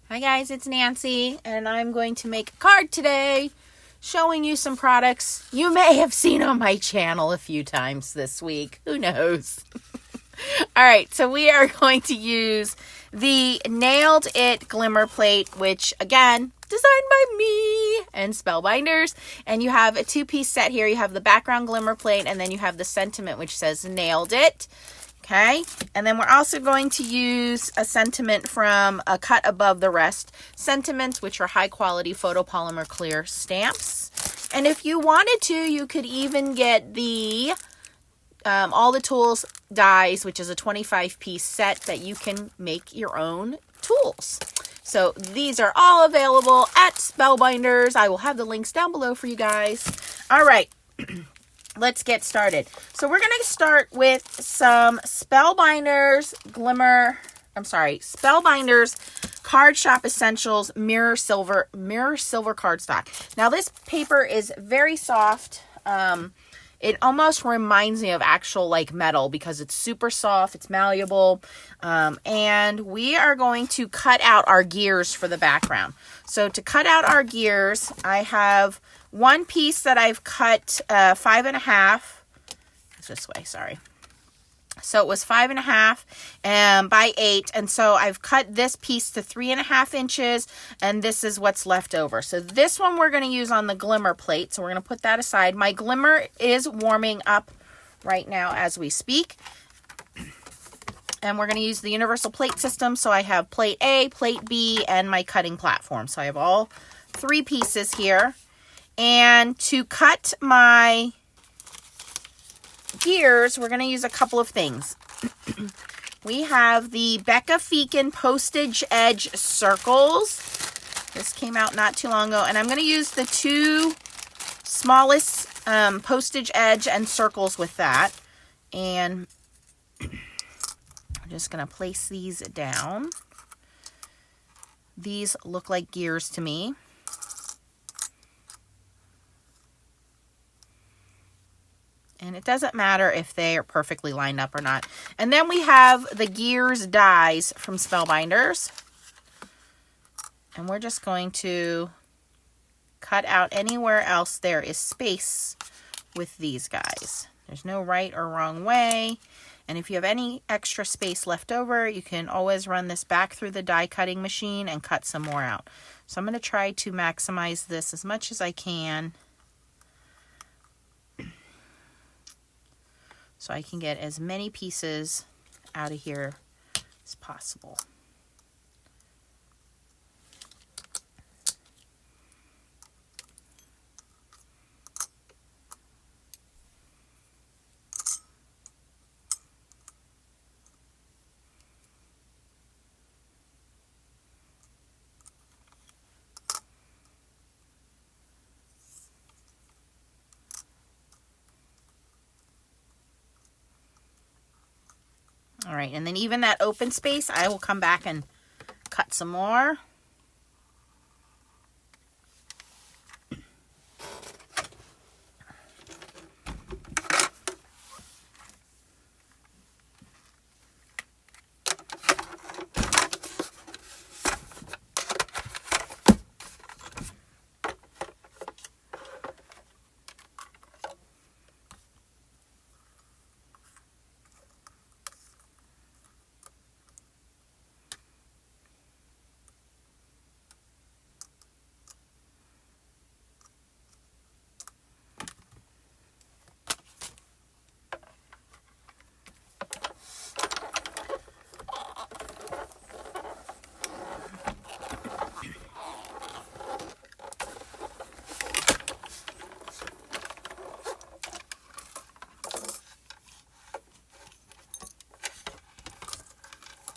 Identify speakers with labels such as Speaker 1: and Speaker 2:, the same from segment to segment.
Speaker 1: Hi guys, it's Nancy, and I'm going to make a card today showing you some products you may have seen on my channel a few times this week. Who knows? All right, so we are going to use the Nailed It Glimmer plate, which again, designed by me and Spellbinders. And you have a two-piece set here. You have the background glimmer plate, and then you have the sentiment, which says Nailed It. Okay, and then we're also going to use a sentiment from a Cut Above the Rest sentiments, which are high quality photopolymer clear stamps. And if you wanted to, you could even get the All the Tools dies, which is a 25-piece set that you can make your own tools. So these are all available at Spellbinders. I will have the links down below for you guys. All right. Let's get started. So we're going to start with some Spellbinders Card Shop Essentials Mirror Silver cardstock. Now this paper is very soft. It almost reminds me of actual like metal because it's super soft, it's malleable, and we are going to cut out our gears for the background. So to cut out our gears, I have one piece that I've cut 5.5. It's this way, sorry. So it was 5.5 by 8, and so I've cut this piece to 3.5 inches, and this is what's left over. So this one we're going to use on the glimmer plate, so we're going to put that aside. My glimmer is warming up right now as we speak, and we're going to use the universal plate system. So I have plate A, plate B, and my cutting platform. So I have all 3 pieces here. And to cut my gears, we're going to use a couple of things. We have the Becca Feekin Postage Edge Circles. This came out not too long ago. And I'm going to use the 2 smallest postage edge and circles with that. And I'm just going to place these down. These look like gears to me. And it doesn't matter if they are perfectly lined up or not. And then we have the gears dies from Spellbinders. And we're just going to cut out anywhere else there is space with these guys. There's no right or wrong way. And if you have any extra space left over, you can always run this back through the die cutting machine and cut some more out. So I'm going to try to maximize this as much as I can, so I can get as many pieces out of here as possible. All right, and then even that open space, I will come back and cut some more.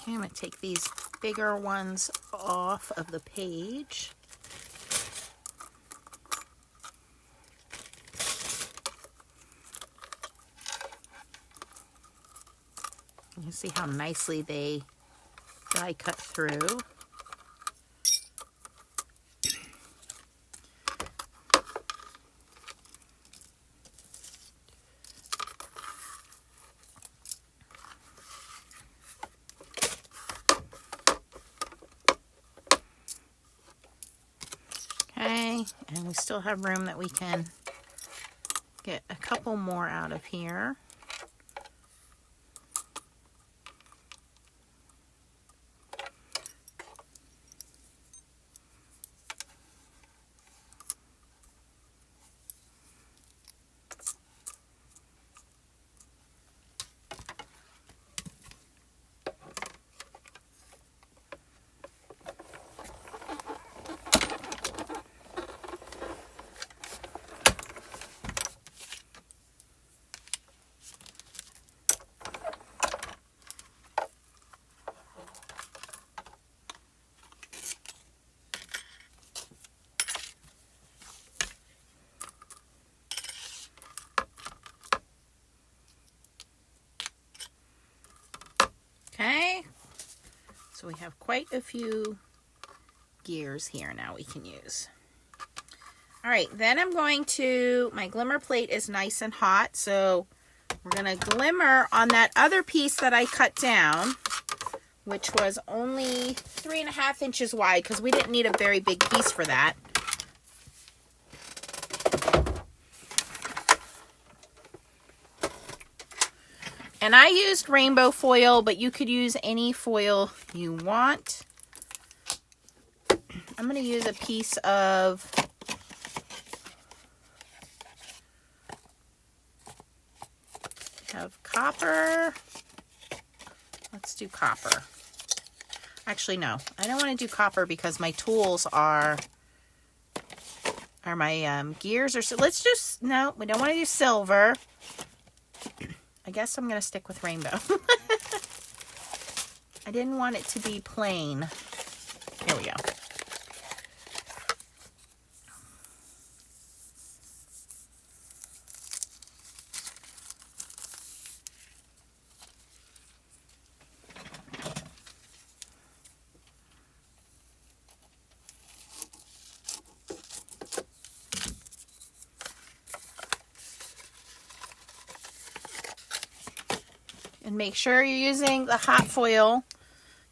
Speaker 1: Okay, I'm going to take these bigger ones off of the page. You can see how nicely they die cut through. Okay, and we still have room that we can get a couple more out of here. Okay, so we have quite a few gears here now we can use. All right, then I'm going to, my glimmer plate is nice and hot, so we're going to glimmer on that other piece that I cut down, which was only 3.5 inches wide because we didn't need a very big piece for that. And I used rainbow foil, but you could use any foil you want. I'm going to use a piece of copper. Let's do copper. Actually, no. I don't want to do copper because my tools are my gears are... So let's just... No, we don't want to do silver. I guess I'm going to stick with rainbow. I didn't want it to be plain. Here we go. And make sure you're using the hot foil.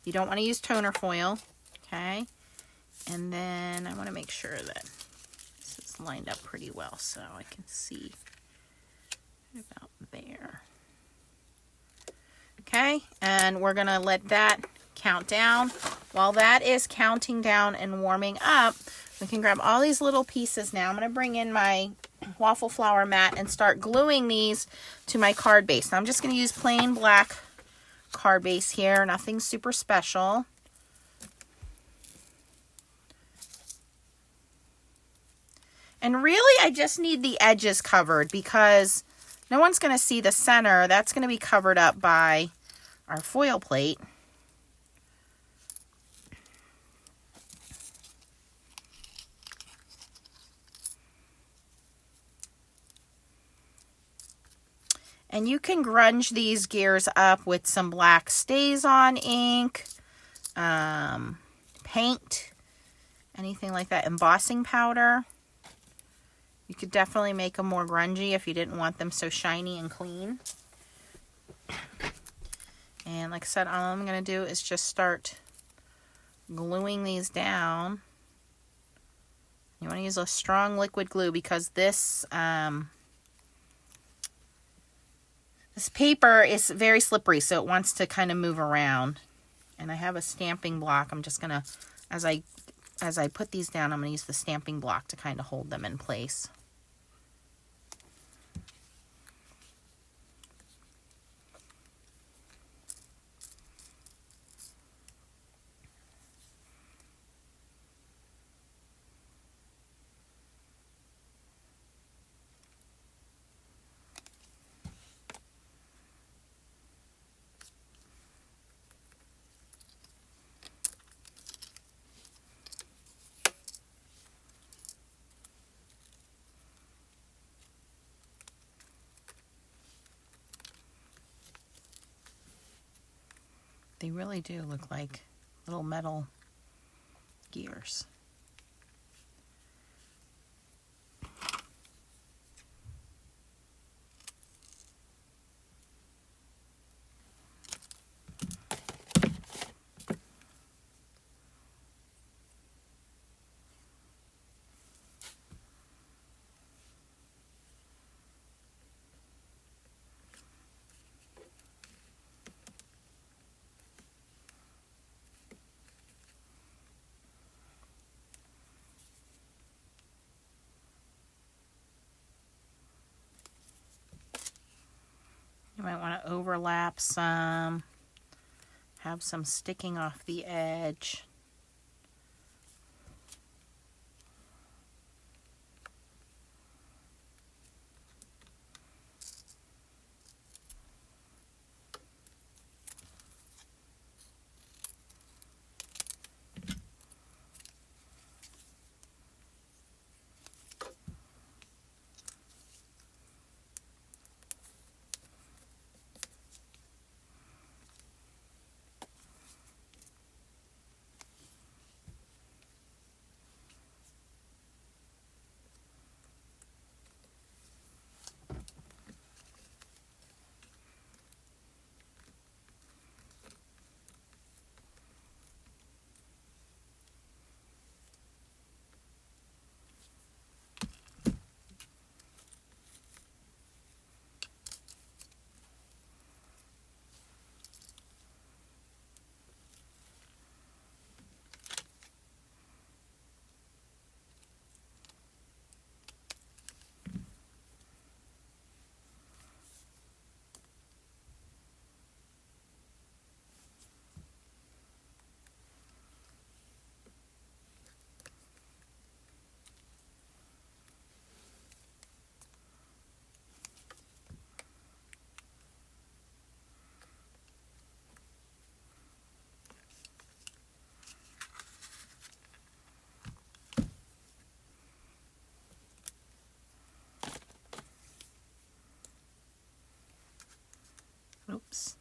Speaker 1: You don't want to use toner foil. Okay. And then I want to make sure that this is lined up pretty well so I can see about there. Okay. And we're going to let that count down. While that is counting down and warming up, we can grab all these little pieces now. I'm going to bring in my waffle flower mat and start gluing these to my card base. Now I'm just going to use plain black card base here, nothing super special. And really I just need the edges covered because no one's going to see the center. That's going to be covered up by our foil plate. And you can grunge these gears up with some black Stays-On ink, paint, anything like that, embossing powder. You could definitely make them more grungy if you didn't want them so shiny and clean. And like I said, all I'm going to do is just start gluing these down. You want to use a strong liquid glue because this paper is very slippery, so it wants to kind of move around. And I have a stamping block. I'm just going to, as I put these down, I'm going to use the stamping block to kind of hold them in place. They really do look like little metal gears. to overlap some, have some sticking off the edge. Oops.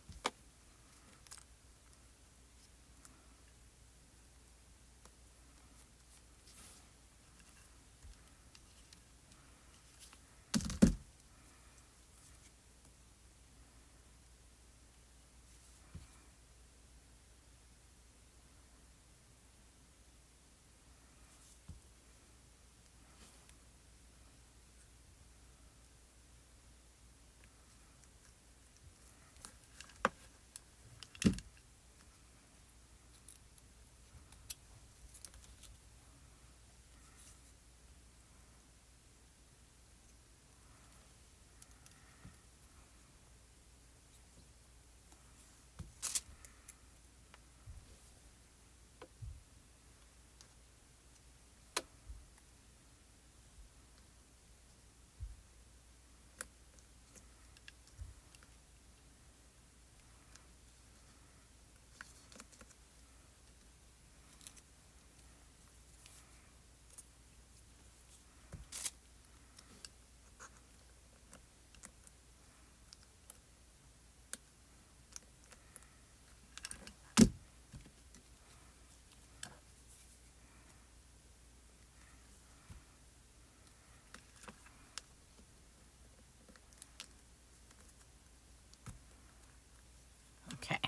Speaker 1: Okay,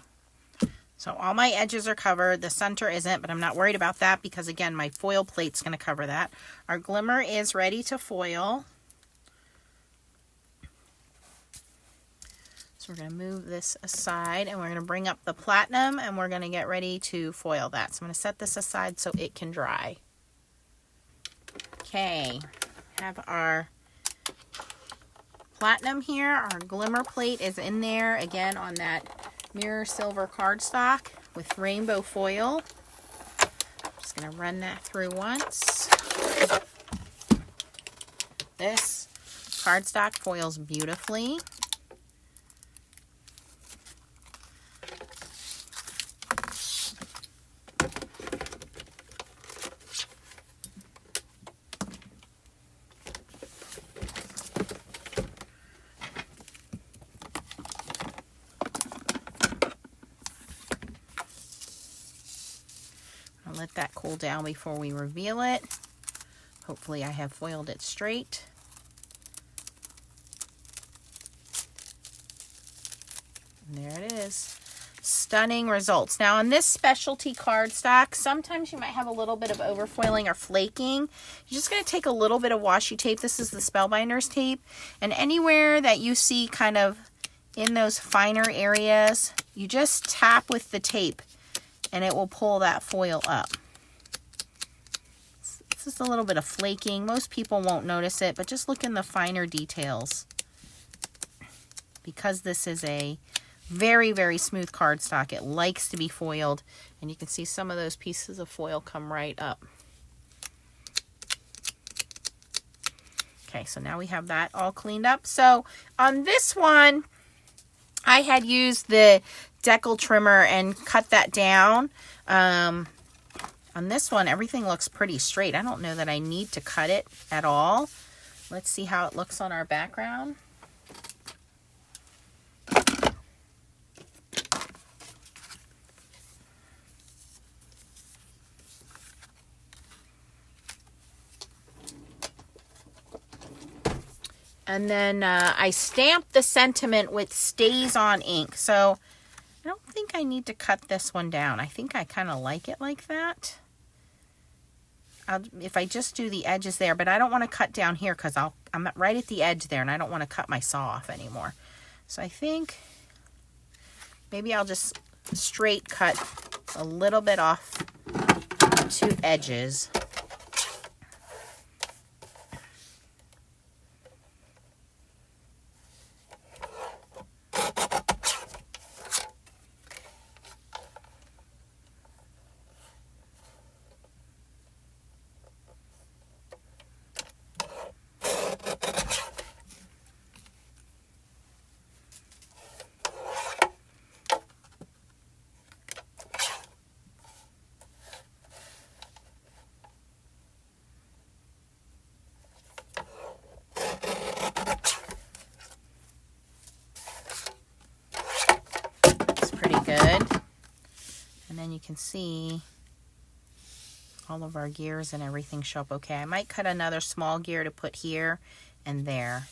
Speaker 1: so all my edges are covered. The center isn't, but I'm not worried about that because, again, my foil plate's going to cover that. Our glimmer is ready to foil. So we're going to move this aside, and we're going to bring up the platinum, and we're going to get ready to foil that. So I'm going to set this aside so it can dry. Okay, have our platinum here. Our glimmer plate is in there, again, on that mirror silver cardstock with rainbow foil. I'm just going to run that through once. This cardstock foils beautifully. I'll let that cool down before we reveal it. Hopefully I have foiled it straight. And there it is. Stunning results. Now on this specialty cardstock, sometimes you might have a little bit of overfoiling or flaking. You're just going to take a little bit of washi tape. This is the Spellbinders tape. And anywhere that you see kind of in those finer areas, you just tap with the tape and it will pull that foil up. It's just a little bit of flaking. Most people won't notice it, but just look in the finer details. because this is a very, very smooth cardstock, it likes to be foiled. And you can see some of those pieces of foil come right up. Okay, so now we have that all cleaned up. So on this one, I had used the decal trimmer and cut that down. On this one, everything looks pretty straight. I don't know that I need to cut it at all. Let's see how it looks on our background. And then I stamped the sentiment with Stays On ink. So I don't think I need to cut this one down. I think I kind of like it like that. If I just do the edges there, but I don't want to cut down here because I'm right at the edge there and I don't want to cut my saw off anymore. So I think maybe I'll just straight cut a little bit off the two edges. Good. And then you can see all of our gears and everything show up okay. I might cut another small gear to put here and there.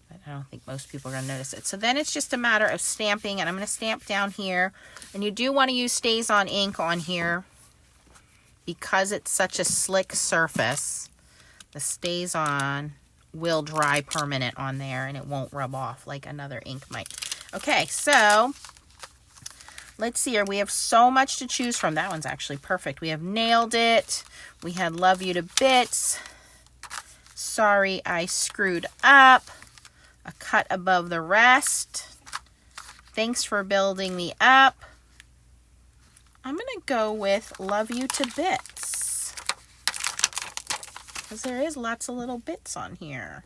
Speaker 1: But I don't think most people are going to notice it. So then it's just a matter of stamping, and I'm going to stamp down here. And you do want to use Stays On ink on here because it's such a slick surface. The Stays On will dry permanent on there and it won't rub off like another ink might. Okay, so let's see here. We have so much to choose from. That one's actually perfect. We have Nailed It. We had Love You to Bits. Sorry I Screwed Up. A Cut Above the Rest. Thanks for Building Me Up. I'm going to go with Love You to Bits. Because there is lots of little bits on here.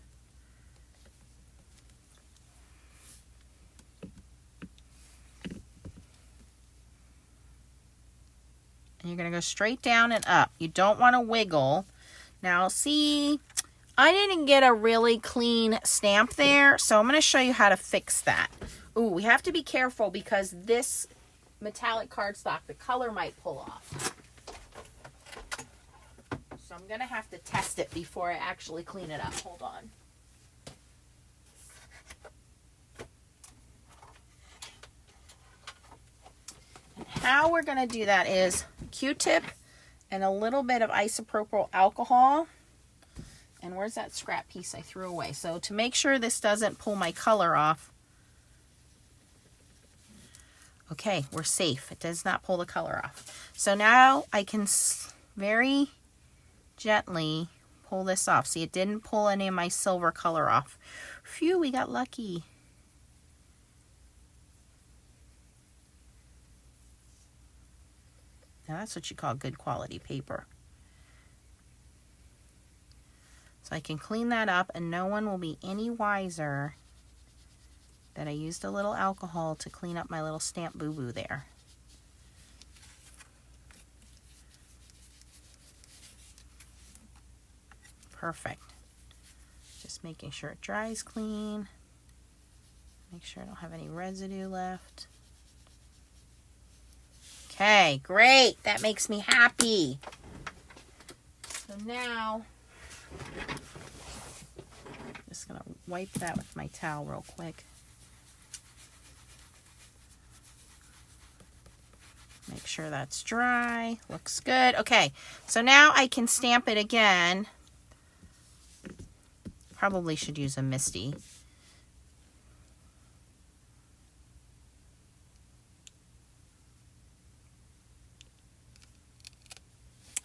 Speaker 1: And you're going to go straight down and up. You don't want to wiggle. Now, see, I didn't get a really clean stamp there, so I'm going to show you how to fix that. Ooh, we have to be careful because this metallic cardstock, the color might pull off. So I'm going to have to test it before I actually clean it up. Hold on. And how we're going to do that is Q-tip and a little bit of isopropyl alcohol. And where's that scrap piece I threw away? So to make sure this doesn't pull my color off. Okay, we're safe. It does not pull the color off. So now I can very gently pull this off. See, it didn't pull any of my silver color off. Phew, we got lucky. Now that's what you call good quality paper. So I can clean that up and no one will be any wiser that I used a little alcohol to clean up my little stamp boo-boo there. Perfect. Just making sure it dries clean. Make sure I don't have any residue left. Okay, great. That makes me happy. So now, just gonna wipe that with my towel real quick. Make sure that's dry. Looks good. Okay, so now I can stamp it again. Probably should use a MISTI.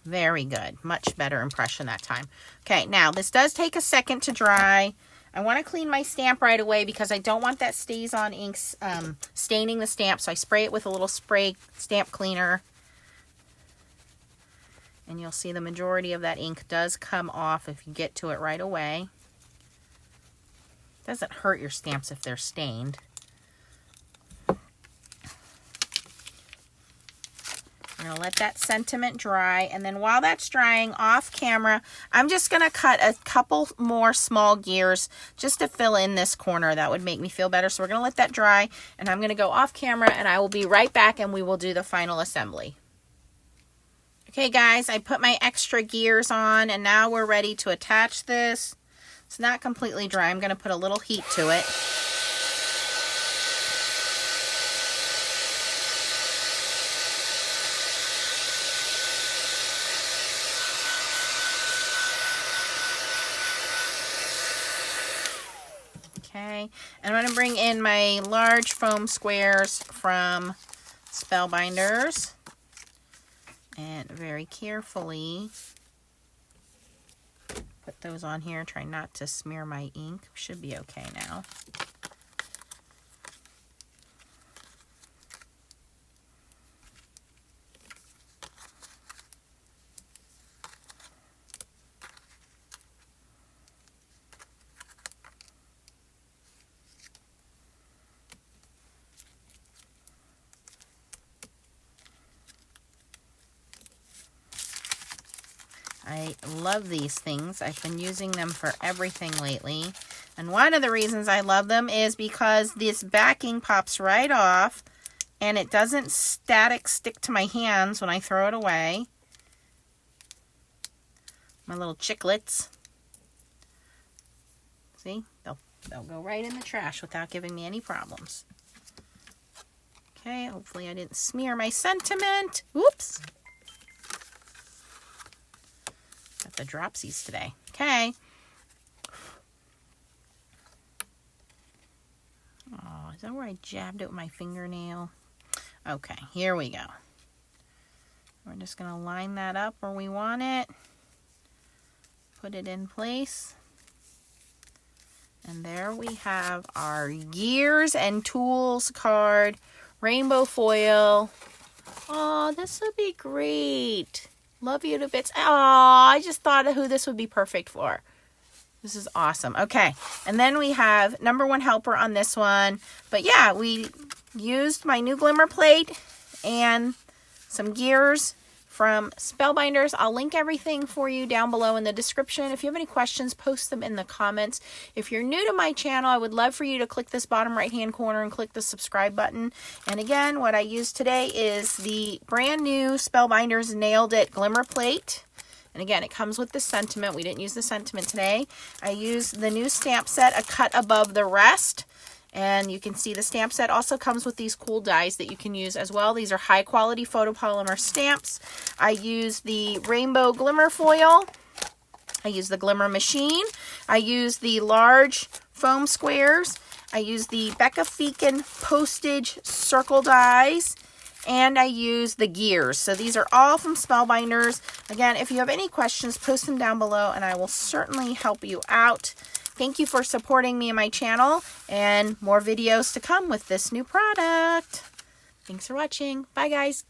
Speaker 1: Very good. Much better impression that time. Okay, now this does take a second to dry. I want to clean my stamp right away because I don't want that Stays On ink staining the stamp. So I spray it with a little spray stamp cleaner. And you'll see the majority of that ink does come off if you get to it right away. Doesn't hurt your stamps if they're stained. I'm going to let that sentiment dry, and then while that's drying off camera, I'm just going to cut a couple more small gears just to fill in this corner. That would make me feel better. So we're going to let that dry, and I'm going to go off camera, and I will be right back, and we will do the final assembly. Okay guys, I put my extra gears on, and now we're ready to attach this. It's not completely dry. I'm going to put a little heat to it. Okay, and I'm going to bring in my large foam squares from Spellbinders. And very carefully put those on here. Try not to smear my ink. Should be okay now. I love these things. I've been using them for everything lately. And one of the reasons I love them is because this backing pops right off and it doesn't static stick to my hands when I throw it away. My little chiclets. See? They'll go right in the trash without giving me any problems. Okay, hopefully I didn't smear my sentiment. Whoops. Got the dropsies today. Okay. Oh, is that where I jabbed it with my fingernail? Okay, here we go. We're just going to line that up where we want it. Put it in place. And there we have our Gears and Tools card. Rainbow foil. Oh, this would be great. Love you to bits. Oh, I just thought of who this would be perfect for. This is awesome. Okay, and then we have #1 helper on this one. But yeah, we used my new Glimmer plate and some gears from Spellbinders. I'll link everything for you down below in the description. If you have any questions, post them in the comments. If you're new to my channel, I would love for you to click this bottom right-hand corner and click the subscribe button. And again, what I used today is the brand new Spellbinders Nailed It Glimmer plate. And again, it comes with the sentiment. We didn't use the sentiment today. I used the new stamp set, a cut above the rest. And you can see the stamp set also comes with these cool dies that you can use as well. These are high quality photopolymer stamps. I use the rainbow glimmer foil. I use the glimmer machine. I use the large foam squares. I use the Becca Feekin postage circle dies. And I use the gears. So these are all from Spellbinders. Again, if you have any questions, post them down below and I will certainly help you out. Thank you for supporting me and my channel, and more videos to come with this new product. Thanks for watching. Bye, guys.